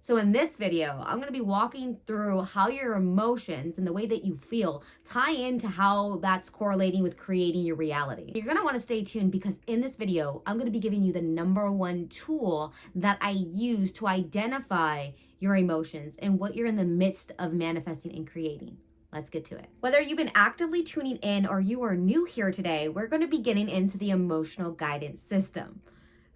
So in this video, I'm going to be walking through how your emotions and the way that you feel tie into how that's correlating with creating your reality. You're going to want to stay tuned because in this video, I'm going to be giving you the number one tool that I use to identify your emotions and what you're in the midst of manifesting and creating. Let's get to it. Whether you've been actively tuning in or you are new here today, we're going to be getting into the emotional guidance system.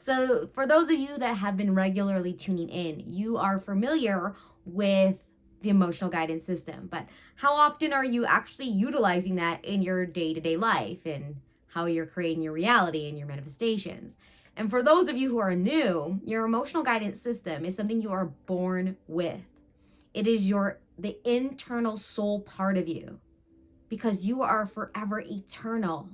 So for those of you that have been regularly tuning in, you are familiar with the emotional guidance system. But how often are you actually utilizing that in your day-to-day life and how you're creating your reality and your manifestations? And for those of you who are new, your emotional guidance system is something you are born with. It is the internal soul part of you because you are forever eternal.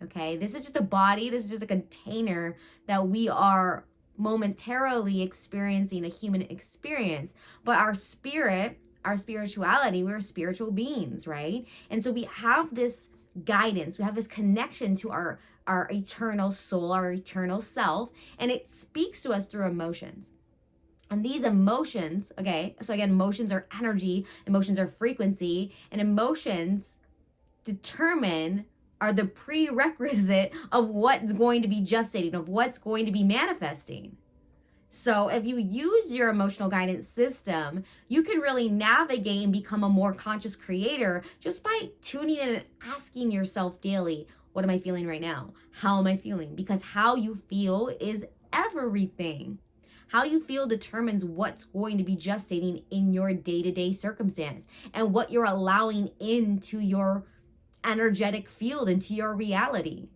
Okay, this is just a body, this is just a container that we are momentarily experiencing a human experience. But our spirit, our spirituality, we're spiritual beings, right? And so we have this guidance, we have this connection to our eternal soul, our eternal self, and it speaks to us through emotions. And these emotions, okay, so again, emotions are energy, emotions are frequency, and emotions are the prerequisite of what's going to be gestating, of what's going to be manifesting. So if you use your emotional guidance system, you can really navigate and become a more conscious creator just by tuning in and asking yourself daily, what am I feeling right now? How am I feeling? Because how you feel is everything. How you feel determines what's going to be gestating in your day-to-day circumstance and what you're allowing into your energetic field, into your reality.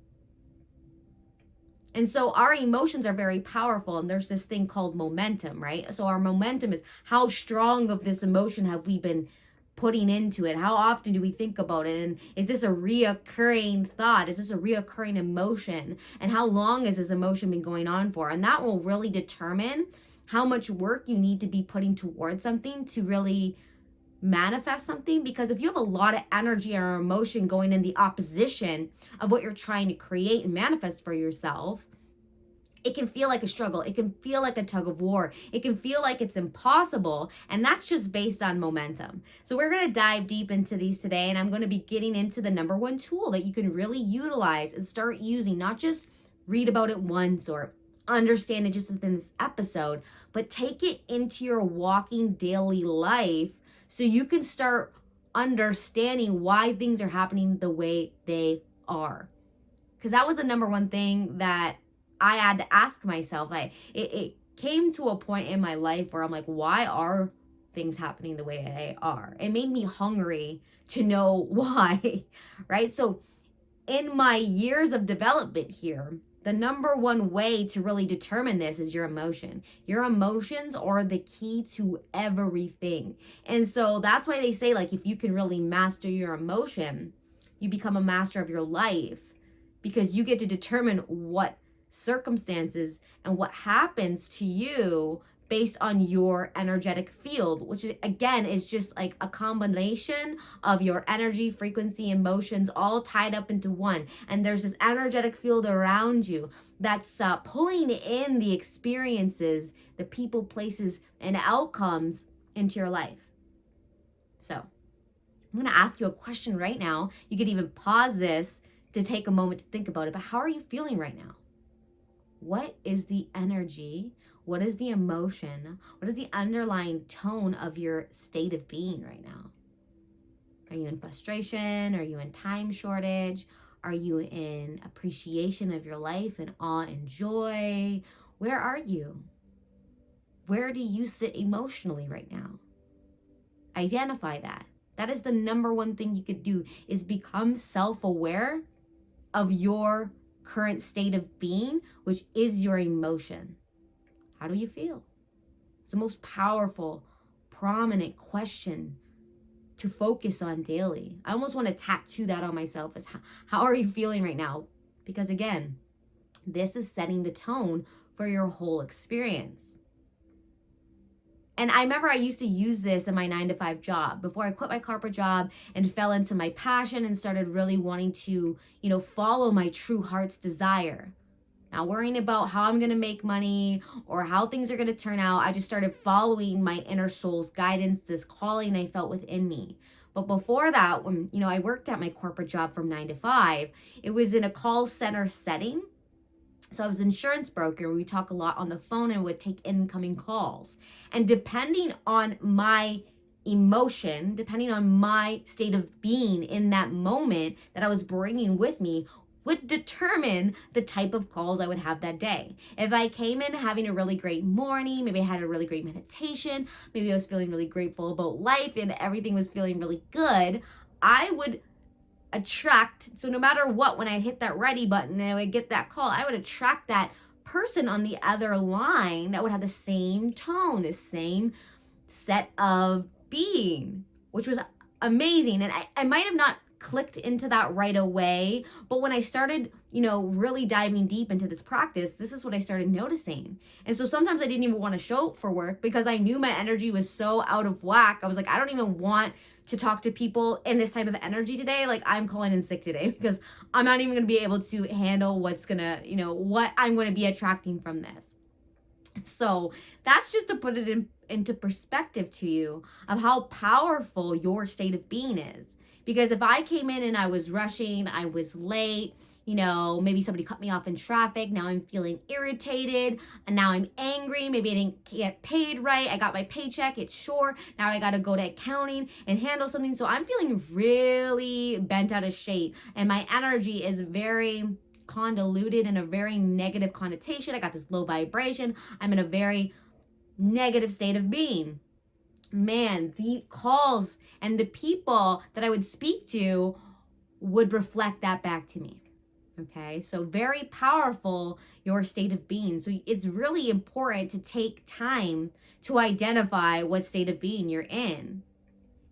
And so our emotions are very powerful, and there's this thing called momentum, right? So our momentum is how strong of this emotion have we been putting into it? How often do we think about it? And is this a reoccurring thought? Is this a reoccurring emotion? And how long has this emotion been going on for? And that will really determine how much work you need to be putting towards something to really manifest something. Because if you have a lot of energy or emotion going in the opposition of what you're trying to create and manifest for yourself, it can feel like a struggle. It can feel like a tug of war. It can feel like it's impossible. And that's just based on momentum. So we're going to dive deep into these today. And I'm going to be getting into the number one tool that you can really utilize and start using, not just read about it once or understand it just within this episode, but take it into your walking daily life so you can start understanding why things are happening the way they are. Because that was the number one thing that I had to ask myself. It came to a point in my life where I'm like, why are things happening the way they are? It made me hungry to know why, right? So in my years of development here, the number one way to really determine this is your emotion. Your emotions are the key to everything. And so that's why they say, like, if you can really master your emotion, you become a master of your life, because you get to determine what circumstances and what happens to you based on your energetic field, which again is just like a combination of your energy, frequency, emotions all tied up into one. And there's this energetic field around you that's pulling in the experiences, the people, places, and outcomes into your life. So I'm going to ask you a question right now. You could even pause this to take a moment to think about it. But how are you feeling right now? What is the energy? What is the emotion? What is the underlying tone of your state of being right now? Are you in frustration? Are you in time shortage? Are you in appreciation of your life and awe and joy? Where are you? Where do you sit emotionally right now? Identify that. That is the number one thing you could do, is become self-aware of your current state of being, which is your emotion. How do you feel? It's the most powerful, prominent question to focus on daily. I almost want to tattoo that on myself, as how are you feeling right now? Because again, this is setting the tone for your whole experience. And I remember I used to use this in my 9-to-5 job before I quit my corporate job and fell into my passion and started really wanting to, follow my true heart's desire. Not worrying about how I'm going to make money or how things are going to turn out. I just started following my inner soul's guidance, this calling I felt within me. But before that, when, I worked at my corporate job from 9 to 5, it was in a call center setting. So I was an insurance broker. We talk a lot on the phone and would take incoming calls. And depending on my emotion, depending on my state of being in that moment that I was bringing with me, would determine the type of calls I would have that day. If I came in having a really great morning, maybe I had a really great meditation, maybe I was feeling really grateful about life and everything was feeling really good, I would attract, so no matter what, when I hit that ready button and I would get that call, I would attract that person on the other line that would have the same tone, the same set of being, which was amazing. And I might have not clicked into that right away, but when I started, really diving deep into this practice, this is what I started noticing. And so sometimes I didn't even want to show up for work because I knew my energy was so out of whack. I was like, I don't even want to talk to people in this type of energy today. Like, I'm calling in sick today because I'm not even going to be able to handle what I'm going to be attracting from this. So that's just to put it into perspective to you of how powerful your state of being is. Because if I came in and I was rushing, I was late, maybe somebody cut me off in traffic, now I'm feeling irritated, and now I'm angry, maybe I didn't get paid right, I got my paycheck, it's short, now I gotta go to accounting and handle something, so I'm feeling really bent out of shape, and my energy is very convoluted in a very negative connotation. I got this low vibration, I'm in a very negative state of being. Man, the calls and the people that I would speak to would reflect that back to me. Okay, so very powerful, your state of being. So it's really important to take time to identify what state of being you're in.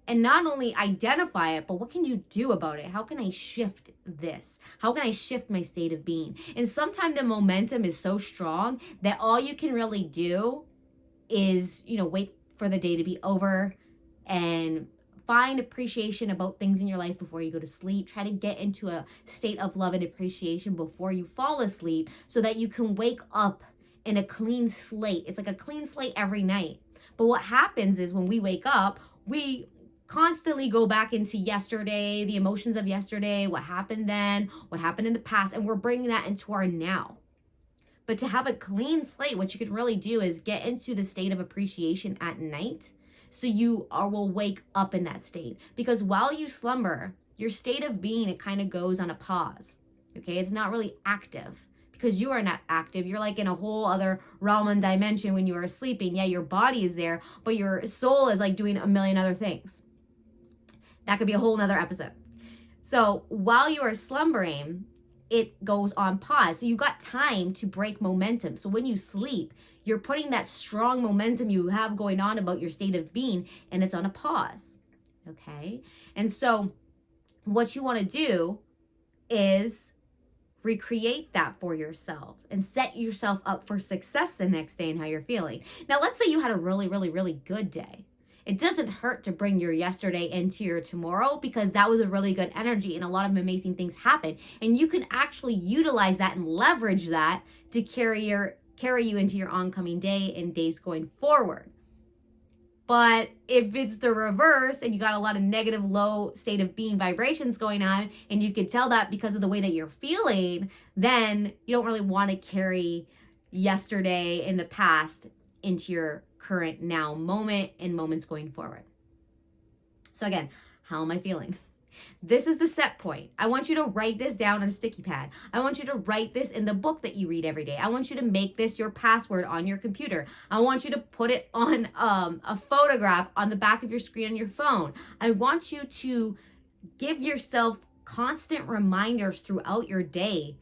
And not only identify it, but what can you do about it? How can I shift this? How can I shift my state of being? And sometimes the momentum is so strong that all you can really do is, wait for the day to be over and find appreciation about things in your life before you go to sleep. Try to get into a state of love and appreciation before you fall asleep so that you can wake up in a clean slate. It's like a clean slate every night. But what happens is when we wake up, we constantly go back into yesterday, the emotions of yesterday, what happened then, what happened in the past, and we're bringing that into our now. But to have a clean slate, what you can really do is get into the state of appreciation at night so you will wake up in that state. Because while you slumber, your state of being, it kind of goes on a pause. Okay, it's not really active because you are not active. You're like in a whole other realm and dimension when you are sleeping. Yeah, your body is there, but your soul is like doing a million other things. That could be a whole nother episode. So while you are slumbering, it goes on pause. So you got time to break momentum. So when you sleep, you're putting that strong momentum you have going on about your state of being, and it's on a pause. Okay? And so what you want to do is recreate that for yourself and set yourself up for success the next day and how you're feeling. Now, let's say you had a really, really, really good day. It doesn't hurt to bring your yesterday into your tomorrow because that was a really good energy and a lot of amazing things happen. And you can actually utilize that and leverage that to carry you into your oncoming day and days going forward. But if it's the reverse and you got a lot of negative, low state of being vibrations going on, and you can tell that because of the way that you're feeling, then you don't really want to carry yesterday in the past into your current now moment and moments going forward. So again, how am I feeling? This is the set point. I want you to write this down on a sticky pad. I want you to write this in the book that you read every day. I want you to make this your password on your computer. I want you to put it on a photograph on the back of your screen on your phone. I want you to give yourself constant reminders throughout your day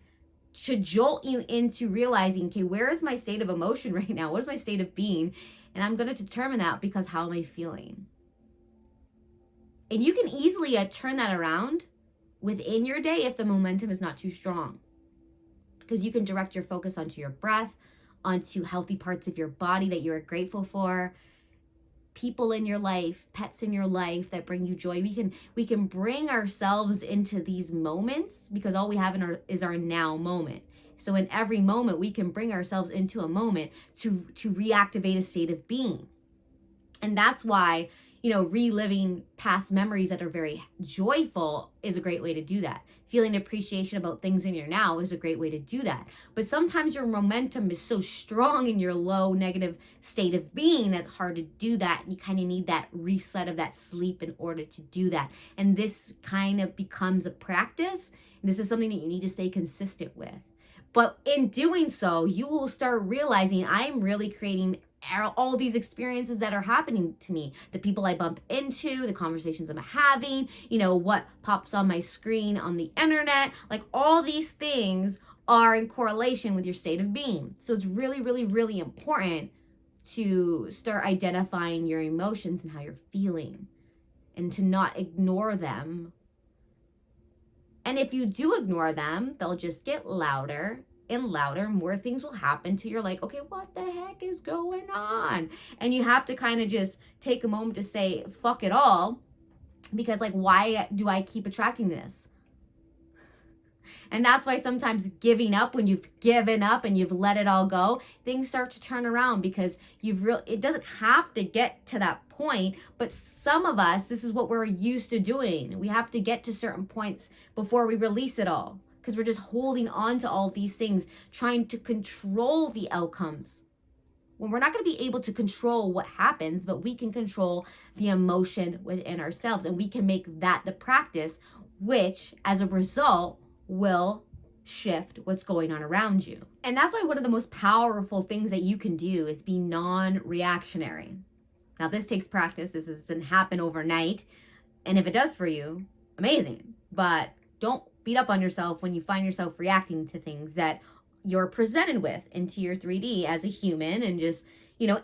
to jolt you into realizing, okay, where is my state of emotion right now? What is my state of being? And I'm going to determine that because how am I feeling? And you can easily turn that around within your day if the momentum is not too strong. Because you can direct your focus onto your breath, onto healthy parts of your body that you are grateful for, people in your life, pets in your life that bring you joy. We can bring ourselves into these moments because all we have is our now moment. So in every moment, we can bring ourselves into a moment to reactivate a state of being. And that's why, reliving past memories that are very joyful is a great way to do that. Feeling appreciation about things in your now is a great way to do that. But sometimes your momentum is so strong in your low negative state of being that's hard to do that. You kind of need that reset of that sleep in order to do that. And this kind of becomes a practice. And this is something that you need to stay consistent with. But in doing so, you will start realizing I'm really creating all these experiences that are happening to me, the people I bump into, the conversations I'm having, what pops on my screen on the internet, like all these things are in correlation with your state of being. So it's really, really, really important to start identifying your emotions and how you're feeling and to not ignore them. And if you do ignore them, they'll just get louder and louder, more things will happen till you're like, okay, what the heck is going on? And you have to kind of just take a moment to say, fuck it all, because like, why do I keep attracting this? And that's why sometimes giving up, when you've given up and you've let it all go, things start to turn around because it doesn't have to get to that point, but some of us, this is what we're used to doing. We have to get to certain points before we release it all, because we're just holding on to all these things, trying to control the outcomes. When we're not going to be able to control what happens, but we can control the emotion within ourselves, and we can make that the practice, which as a result will shift what's going on around you. And that's why one of the most powerful things that you can do is be non-reactionary. Now, this takes practice. This doesn't happen overnight. And if it does for you, amazing. But don't beat up on yourself when you find yourself reacting to things that you're presented with into your 3D as a human and just,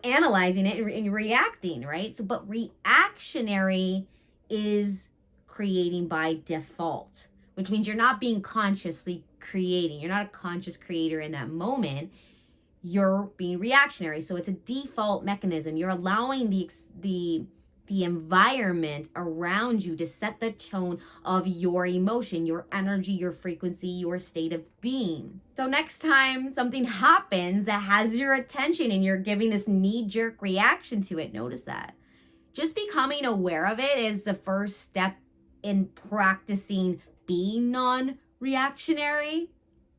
analyzing it and reacting, right? So, but reactionary is creating by default, which means you're not being consciously creating. You're not a conscious creator in that moment. You're being reactionary. So it's a default mechanism. You're allowing the environment around you to set the tone of your emotion, your energy, your frequency, your state of being. So next time something happens that has your attention and you're giving this knee-jerk reaction to it, notice that. Just becoming aware of it is the first step in practicing being non-reactionary,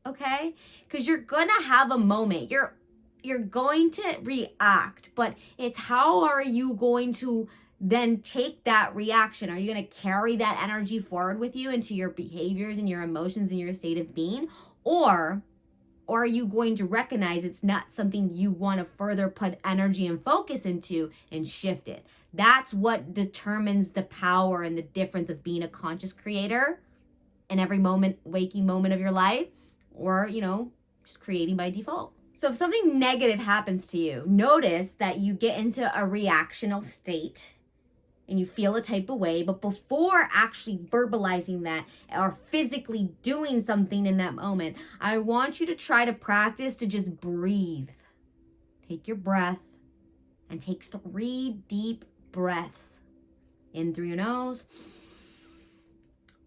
okay? Because you're gonna have a moment. You're going to react, but it's how are you going to then take that reaction? Are you going to carry that energy forward with you into your behaviors and your emotions and your state of being? Or are you going to recognize it's not something you want to further put energy and focus into and shift it? That's what determines the power and the difference of being a conscious creator in every moment, waking moment of your life, or, just creating by default. So if something negative happens to you, notice that you get into a reactional state and you feel a type of way, but before actually verbalizing that or physically doing something in that moment, I want you to try to practice to just breathe. Take your breath and take 3 deep breaths. In through your nose,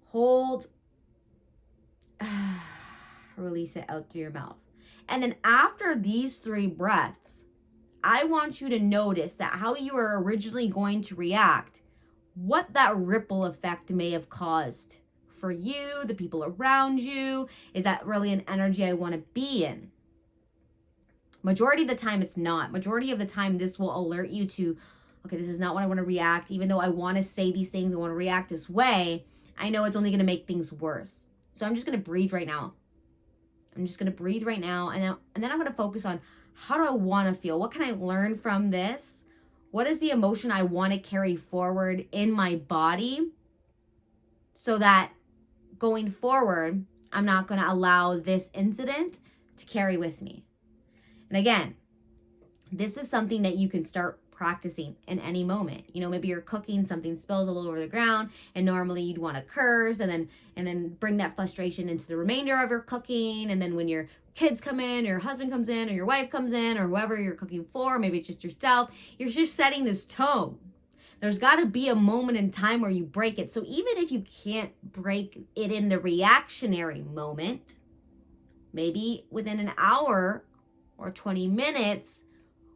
hold, release it out through your mouth. And then after these 3 breaths, I want you to notice that how you were originally going to react, what that ripple effect may have caused for you, the people around you. Is that really an energy I want to be in? Majority of the time, it's not. Majority of the time, this will alert you to, okay, this is not what I want to react. Even though I want to say these things, I want to react this way, I know it's only going to make things worse. So I'm just going to breathe right now. I'm just going to breathe right now. And then I'm going to focus on, how do I want to feel? What can I learn from this? What is the emotion I want to carry forward in my body so that going forward, I'm not going to allow this incident to carry with me? And again, this is something that you can start practicing in any moment. Maybe you're cooking, something spills all over the ground, and normally you'd want to curse and then bring that frustration into the remainder of your cooking. And then when your kids come in, or your husband comes in, or your wife comes in, or whoever you're cooking for, maybe it's just yourself, you're just setting this tone. There's got to be a moment in time where you break it. So even if you can't break it in the reactionary moment, Maybe within an hour or 20 minutes,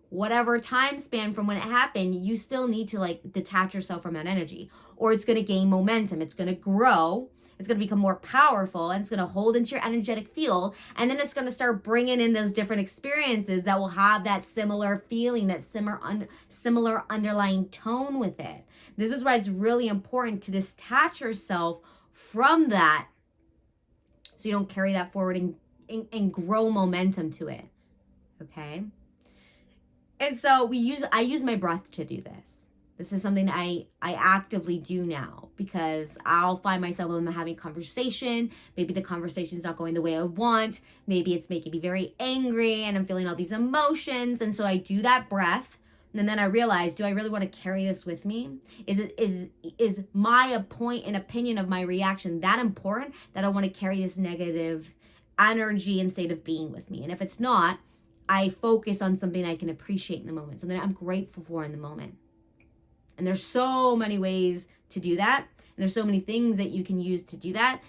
whatever time span from when it happened, you still need to like detach yourself from that energy, or it's going to gain momentum. It's going to grow. It's going to become more powerful, and it's going to hold into your energetic field. And then it's going to start bringing in those different experiences that will have that similar feeling, that similar underlying tone with it. This is why it's really important to detach yourself from that so you don't carry that forward and grow momentum to it. Okay? And so I use my breath to do this. This is something I actively do now, because I'll find myself when I'm having a conversation. Maybe the conversation's not going the way I want. Maybe it's making me very angry and I'm feeling all these emotions. And so I do that breath. And then I realize, do I really want to carry this with me? Is my point and opinion of my reaction that important that I want to carry this negative energy and state of being with me? And if it's not, I focus on something I can appreciate in the moment, something I'm grateful for in the moment. And there's so many ways to do that. And there's so many things that you can use to do that.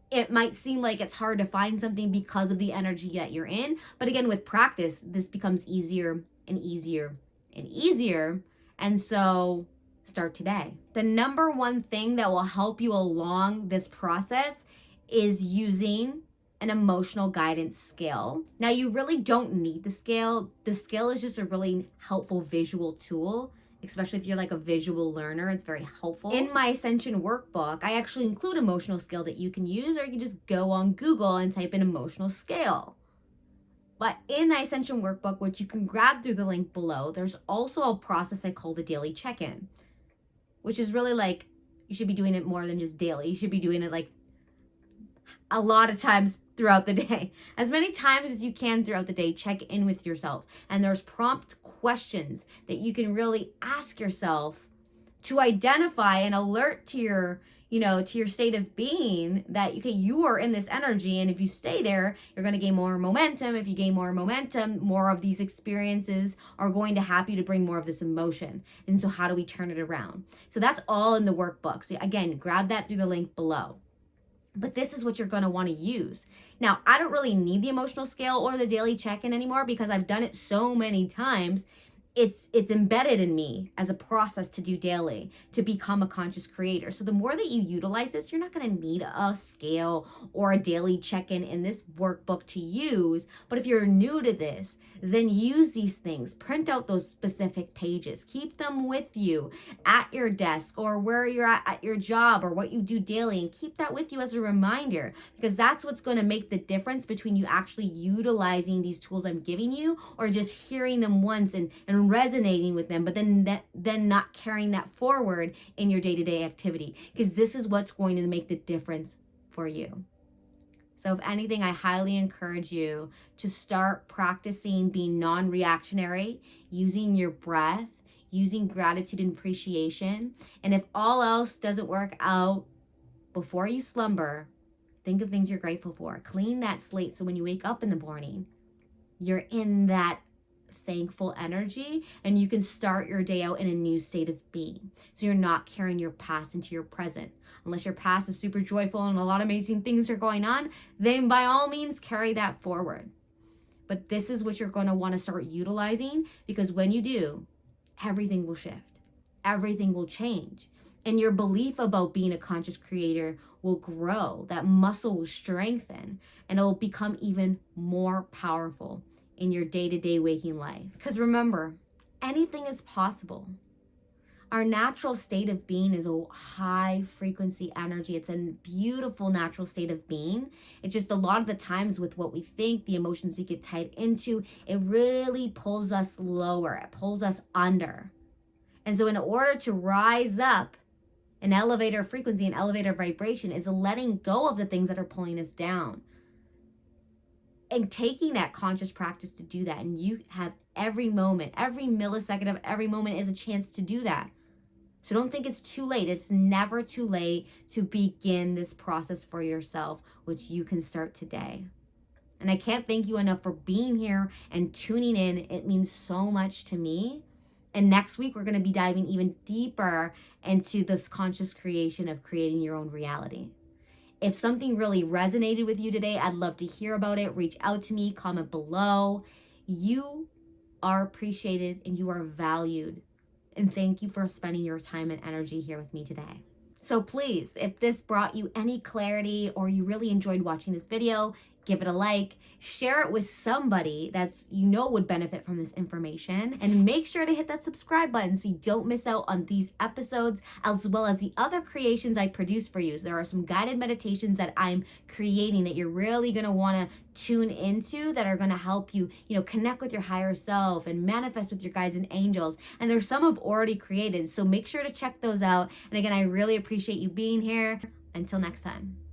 It might seem like it's hard to find something because of the energy that you're in. But again, with practice, this becomes easier and easier and easier. And so start today. The number one thing that will help you along this process is using an emotional guidance scale. Now, you really don't need the scale. The scale is just a really helpful visual tool, especially if you're like a visual learner. It's very helpful. In my Ascension workbook, I actually include emotional scale that you can use, or you can just go on Google and type in emotional scale. But in the Ascension workbook, which you can grab through the link below, there's also a process I call the daily check-in, which is really like, you should be doing it more than just daily. You should be doing it like a lot of times throughout the day. As many times as you can throughout the day, check in with yourself. And there's prompt questions that you can really ask yourself to identify and alert to your, to your state of being that, okay, you are in this energy. And if you stay there, you're going to gain more momentum. If you gain more momentum, more of these experiences are going to happen to bring more of this emotion. And so how do we turn it around? So that's all in the workbook. So again, grab that through the link below. But this is what you're going to want to use. Now, I don't really need the emotional scale or the daily check-in anymore because I've done it so many times. It's embedded in me as a process to do daily to become a conscious creator. So the more that you utilize this, you're not going to need a scale or a daily check-in in this workbook to use. But if you're new to this, then use these things. Print out those specific pages. Keep them with you at your desk or where you're at your job or what you do daily, and keep that with you as a reminder, because that's what's going to make the difference between you actually utilizing these tools I'm giving you or just hearing them once and resonating with them, but then not carrying that forward in your day-to-day activity, because this is what's going to make the difference for you. So if anything, I highly encourage you to start practicing being non-reactionary, using your breath, using gratitude and appreciation. And if all else doesn't work out before you slumber, think of things you're grateful for. Clean that slate so when you wake up in the morning, you're in that thankful energy and you can start your day out in a new state of being. So you're not carrying your past into your present. Unless your past is super joyful and a lot of amazing things are going on, then by all means carry that forward. But this is what you're going to want to start utilizing, because when you do, everything will shift. Everything will change. And your belief about being a conscious creator will grow. That muscle will strengthen and it will become even more powerful in your day-to-day waking life. Because remember, anything is possible. Our natural state of being is a high frequency energy. It's a beautiful natural state of being. It's just a lot of the times with what we think, the emotions we get tied into, it really pulls us lower. It pulls us under. And so in order to rise up and elevate our frequency and elevate our vibration is letting go of the things that are pulling us down. And taking that conscious practice to do that. And you have every moment, every millisecond of every moment is a chance to do that. So don't think it's too late. It's never too late to begin this process for yourself, which you can start today. And I can't thank you enough for being here and tuning in. It means so much to me. And next week, we're going to be diving even deeper into this conscious creation of creating your own reality. If something really resonated with you today, I'd love to hear about it. Reach out to me, comment below. You are appreciated and you are valued. And thank you for spending your time and energy here with me today. So please, if this brought you any clarity or you really enjoyed watching this video, give it a like, share it with somebody that's would benefit from this information, and make sure to hit that subscribe button so you don't miss out on these episodes as well as the other creations I produce for you. So there are some guided meditations that I'm creating that you're really going to want to tune into that are going to help you, connect with your higher self and manifest with your guides and angels. And there's some I've already created, so make sure to check those out. And again, I really appreciate you being here. Until next time.